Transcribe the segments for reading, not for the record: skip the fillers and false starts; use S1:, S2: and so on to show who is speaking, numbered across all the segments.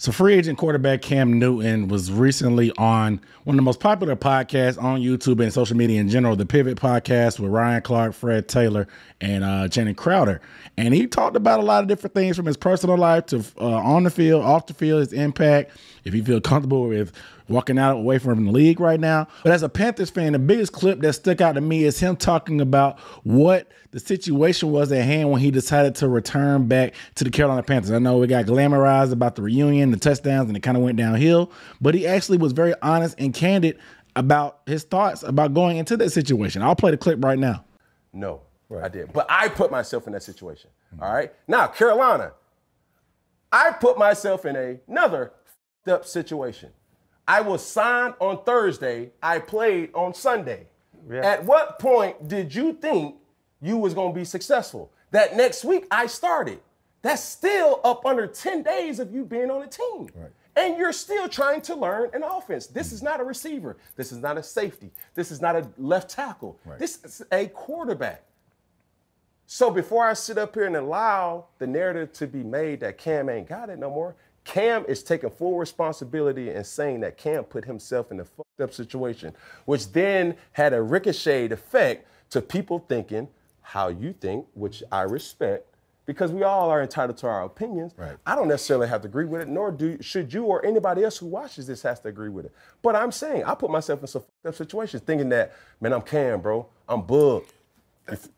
S1: So free agent quarterback Cam Newton was recently on one of the most popular podcasts on YouTube and social media in general, the Pivot Podcast with Ryan Clark, Fred Taylor, and Jenny Crowder. And he talked about a lot of different things from his personal life to on the field, off the field, his impact, if he feels comfortable with walking out away from the league right now. But as a Panthers fan, the biggest clip that stuck out to me is him talking about what the situation was at hand when he decided to return back to the Carolina Panthers. I know it got glamorized about the reunion, the touchdowns, and it kind of went downhill, but he actually was very honest and candid about his thoughts about going into that situation. I'll play the clip right now.
S2: No, I didn't. But I put myself in that situation, all right? Now, Carolina, I put myself in another up situation. I was signed on Thursday. I played on Sunday. Yeah. At what point did you think you was going to be successful? That next week I started. That's still up under 10 days of you being on the team. Right. And you're still trying to learn an offense. This is not a receiver. This is not a safety. This is not a left tackle. Right. This is a quarterback. So before I sit up here and allow the narrative to be made that Cam ain't got it no more, Cam is taking full responsibility and saying that Cam put himself in a fucked up situation, which then had a ricocheted effect to people thinking how you think, which I respect, because we all are entitled to our opinions. Right. I don't necessarily have to agree with it, nor should you or anybody else who watches this has to agree with it. But I'm saying I put myself in some fucked up situations thinking that, man, I'm Cam, bro. I'm bugged.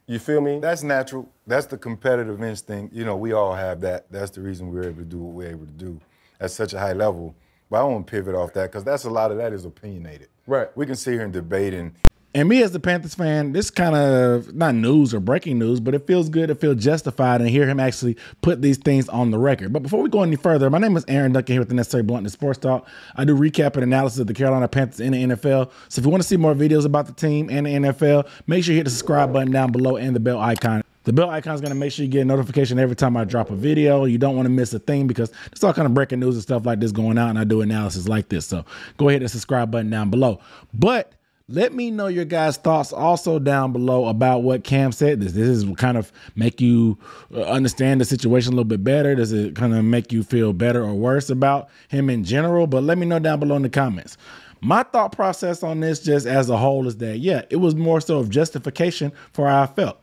S2: You feel me?
S3: That's natural. That's the competitive instinct. You know, we all have that. That's the reason we're able to do what we're able to do at such a high level. But I don't want to pivot off that because that's a lot of that is opinionated.
S2: Right.
S3: We can sit here and debate
S1: And me as the Panthers fan, this kind of not news or breaking news, but it feels good. It feels justified and hear him actually put these things on the record. But before we go any further, my name is Aaron Duncan here with the Necessary Bluntness Sports Talk. I do recap and analysis of the Carolina Panthers in the NFL. So if you want to see more videos about the team and the NFL, make sure you hit the subscribe button down below and the bell icon. The bell icon is going to make sure you get a notification every time I drop a video. You don't want to miss a thing because there's all kind of breaking news and stuff like this going out, and I do analysis like this. So go ahead and subscribe button down below. But let me know your guys' thoughts also down below about what Cam said. This is kind of make you understand the situation a little bit better. Does it kind of make you feel better or worse about him in general? But let me know down below in the comments. My thought process on this just as a whole is that, yeah, it was more so of justification for how I felt.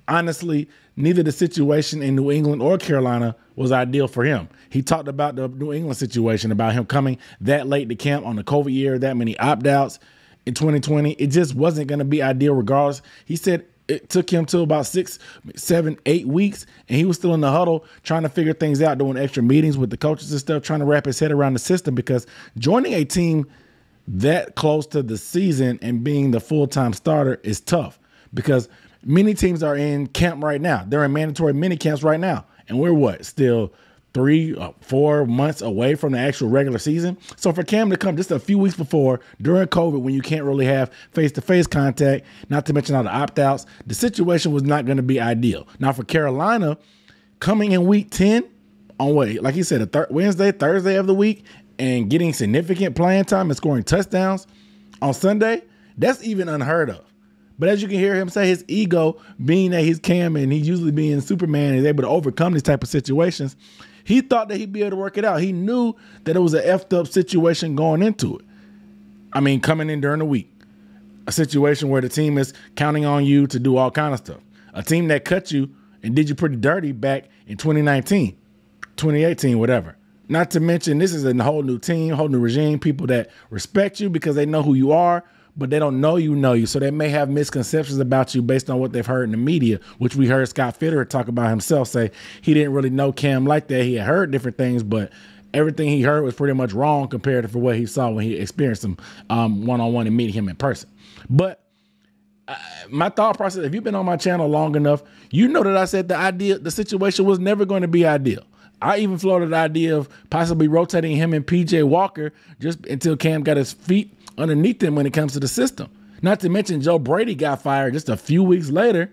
S1: Honestly, neither the situation in New England or Carolina was ideal for him. He talked about the New England situation, about him coming that late to camp on the COVID year, that many opt-outs in 2020. It just wasn't going to be ideal regardless. He said it took him to about 6, 7, 8 weeks, and he was still in the huddle trying to figure things out, doing extra meetings with the coaches and stuff, trying to wrap his head around the system, because joining a team that close to the season and being the full-time starter is tough, because many teams are in camp right now. They're in mandatory mini camps right now. And we're what? Still 3 or 4 months away from the actual regular season. So for Cam to come just a few weeks before, during COVID, when you can't really have face-to-face contact, not to mention all the opt-outs, the situation was not going to be ideal. Now for Carolina, coming in week 10, on what, like he said, Wednesday, Thursday of the week, and getting significant playing time and scoring touchdowns on Sunday, that's even unheard of. But as you can hear him say, his ego, being that he's Cam and he's usually being Superman, is able to overcome these type of situations, he thought that he'd be able to work it out. He knew that it was an effed up situation going into it. I mean, coming in during the week, a situation where the team is counting on you to do all kind of stuff. A team that cut you and did you pretty dirty back in 2019, 2018, whatever. Not to mention, this is a whole new team, whole new regime, people that respect you because they know who you are, but they don't know you. So they may have misconceptions about you based on what they've heard in the media, which we heard Scott Fitterer talk about himself, say he didn't really know Cam like that. He had heard different things, but everything he heard was pretty much wrong compared to what he saw when he experienced him one-on-one and meeting him in person. But my thought process, if you've been on my channel long enough, you know that I said the situation was never going to be ideal. I even floated the idea of possibly rotating him and PJ Walker just until Cam got his feet underneath him when it comes to the system. Not to mention Joe Brady got fired just a few weeks later.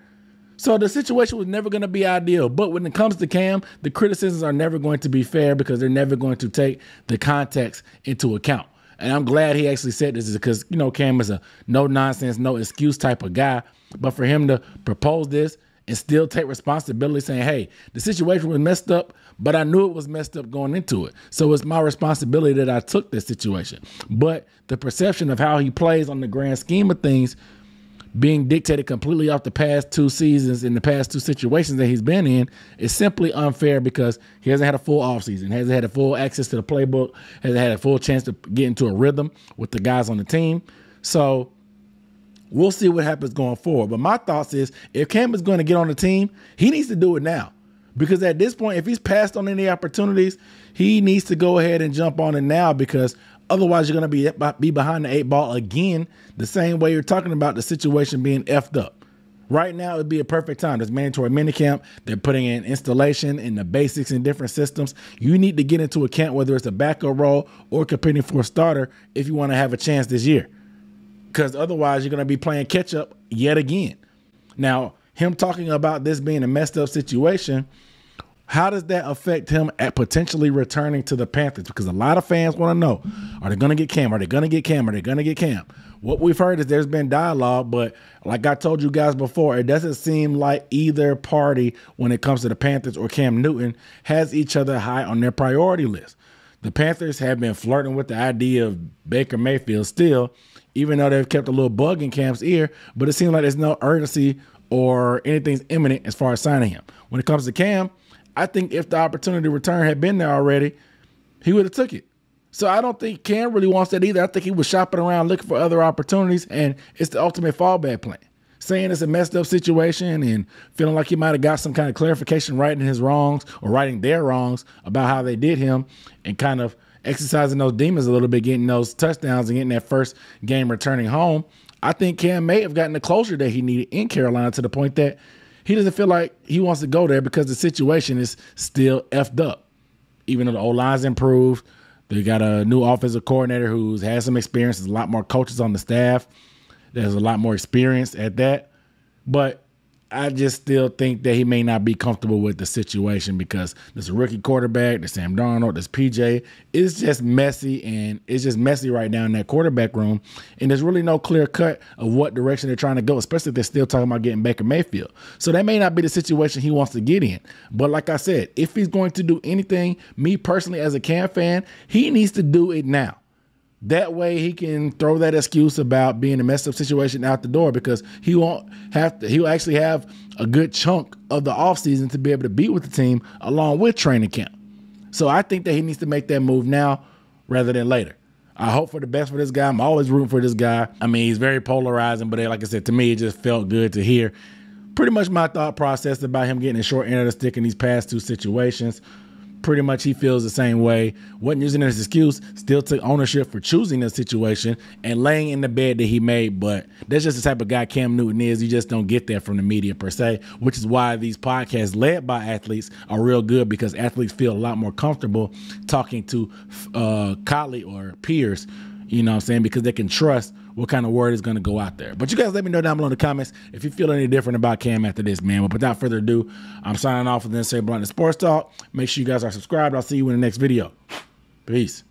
S1: So the situation was never going to be ideal. But when it comes to Cam, the criticisms are never going to be fair because they're never going to take the context into account. And I'm glad he actually said this because, you know, Cam is a no nonsense, no excuse type of guy. But for him to propose this and still take responsibility saying, hey, the situation was messed up, but I knew it was messed up going into it. So it's my responsibility that I took this situation. But the perception of how he plays on the grand scheme of things being dictated completely off the past 2 seasons and the past 2 situations that he's been in is simply unfair because he hasn't had a full offseason, hasn't had a full access to the playbook, hasn't had a full chance to get into a rhythm with the guys on the team. So we'll see what happens going forward. But my thoughts is if Cam is going to get on the team, he needs to do it now. Because at this point, if he's passed on any opportunities, he needs to go ahead and jump on it now, because otherwise you're going to be behind the 8 ball again, the same way you're talking about the situation being effed up. Right now, it'd be a perfect time. There's mandatory minicamp. They're putting in installation and the basics in different systems. You need to get into a camp, whether it's a backup role or competing for a starter, if you want to have a chance this year. Because otherwise, you're going to be playing catch up yet again. Now, him talking about this being a messed up situation, how does that affect him at potentially returning to the Panthers? Because a lot of fans want to know, are they going to get Cam? Are they going to get Cam? Are they going to get Cam? What we've heard is there's been dialogue, but like I told you guys before, it doesn't seem like either party, when it comes to the Panthers or Cam Newton, has each other high on their priority list. The Panthers have been flirting with the idea of Baker Mayfield still, even though they've kept a little bug in Cam's ear, but it seems like there's no urgency or anything's imminent as far as signing him. When it comes to Cam, I think if the opportunity to return had been there already, he would have took it. So I don't think Cam really wants that either. I think he was shopping around looking for other opportunities, and it's the ultimate fallback plan. Saying it's a messed up situation and feeling like he might have got some kind of clarification righting his wrongs or righting their wrongs about how they did him, and kind of exercising those demons a little bit, getting those touchdowns and getting that first game returning home. I think Cam may have gotten the closure that he needed in Carolina, to the point that he doesn't feel like he wants to go there because the situation is still effed up. Even though the O-line's improved, they got a new offensive coordinator who's had some experience. There's a lot more coaches on the staff. There's a lot more experience at that. But I just still think that he may not be comfortable with the situation, because there's a rookie quarterback, there's Sam Darnold, there's PJ. It's just messy, and it's just messy right now in that quarterback room. And there's really no clear cut of what direction they're trying to go, especially if they're still talking about getting Baker Mayfield. So that may not be the situation he wants to get in. But like I said, if he's going to do anything, me personally as a Cam fan, he needs to do it now. That way he can throw that excuse about being a messed up situation out the door, because he'll actually have a good chunk of the offseason to be able to be with the team along with training camp. So I think that he needs to make that move now rather than later. I hope for the best for this guy. I'm always rooting for this guy. I mean, he's very polarizing, but like I said, to me, it just felt good to hear pretty much my thought process about him getting a short end of the stick in these past 2 situations. Pretty much he feels the same way. Wasn't using it as an excuse, still took ownership for choosing the situation and laying in the bed that he made. But that's just the type of guy Cam Newton is. You just don't get that from the media per se, which is why these podcasts led by athletes are real good, because athletes feel a lot more comfortable talking to colleagues or peers, you know what I'm saying, because they can trust what kind of word is going to go out there. But you guys let me know down below in the comments if you feel any different about Cam after this, man. But without further ado, I'm signing off with the Necessary Blunt Sports Talk. Make sure you guys are subscribed. I'll see you in the next video. Peace.